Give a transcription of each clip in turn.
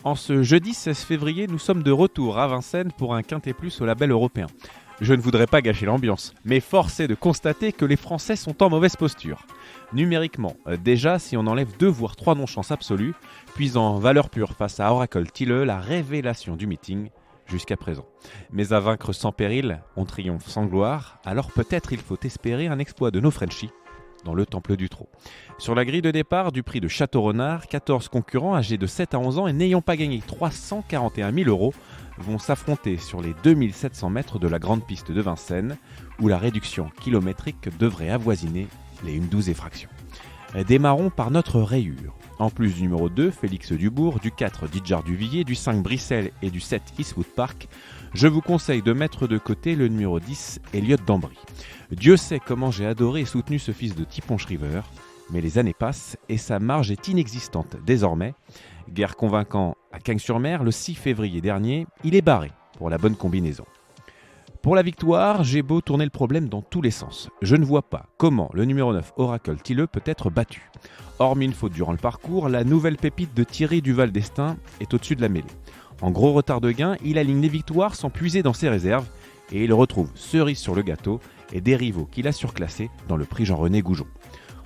En ce jeudi 16 février, nous sommes de retour à Vincennes pour un Quintet Plus au label européen. Je ne voudrais pas gâcher l'ambiance, mais force est de constater que les Français sont en mauvaise posture. Numériquement, déjà si on enlève 2 voire 3 non-chances absolues, puis en valeur pure face à Oracle Tilleux, la révélation du meeting jusqu'à présent. Mais à vaincre sans péril, on triomphe sans gloire, alors peut-être il faut espérer un exploit de nos Frenchies dans le Temple du Trot. Sur la grille de départ du prix de Château-Renard, 14 concurrents âgés de 7 à 11 ans et n'ayant pas gagné 341 000 € vont s'affronter sur les 2700 mètres de la grande piste de Vincennes, où la réduction kilométrique devrait avoisiner les 1,12 et fractions. Démarrons par notre rayure. En plus du numéro 2, Félix Dubourg, du 4, Didjar Duvillier, du 5, Brissel et du 7, Eastwood Park, je vous conseille de mettre de côté le numéro 10, Elliott d'Ambry. Dieu sait comment j'ai adoré et soutenu ce fils de Tipon Shriver, mais les années passent et sa marge est inexistante désormais. Guère convaincant à Cagnes-sur-Mer, le 6 février dernier, il est barré pour la bonne combinaison. Pour la victoire, j'ai beau tourner le problème dans tous les sens. Je ne vois pas comment le numéro 9 Oracle Tilleux peut être battu. Hormis une faute durant le parcours, la nouvelle pépite de Thierry Duval d'Estaing est au-dessus de la mêlée. En gros retard de gain, il aligne les victoires sans puiser dans ses réserves et il retrouve cerise sur le gâteau et des rivaux qu'il a surclassés dans le prix Jean-René Goujon.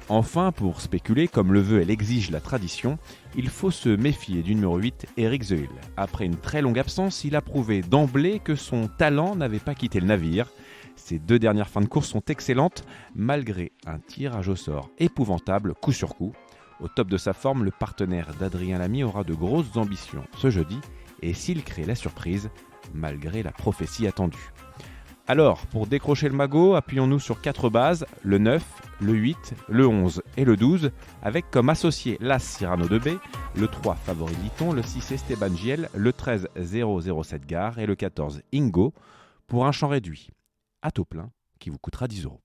Enfin, pour spéculer comme le veut et l'exige la tradition, il faut se méfier du numéro 8, Eric The Hill. Après une très longue absence, il a prouvé d'emblée que son talent n'avait pas quitté le navire. Ses 2 dernières fins de course sont excellentes, malgré un tirage au sort épouvantable, coup sur coup. Au top de sa forme, le partenaire d'Adrien Lamy aura de grosses ambitions ce jeudi, et s'il crée la surprise, malgré la prophétie attendue. Alors, pour décrocher le magot, appuyons-nous sur 4 bases, le 9, le 8, le 11 et le 12, avec comme associé l'As Cyrano de B, le 3 Favori Liton, le 6 Esteban Giel, le 13 007 Gare et le 14 Ingo, pour un champ réduit à taux plein qui vous coûtera 10 €.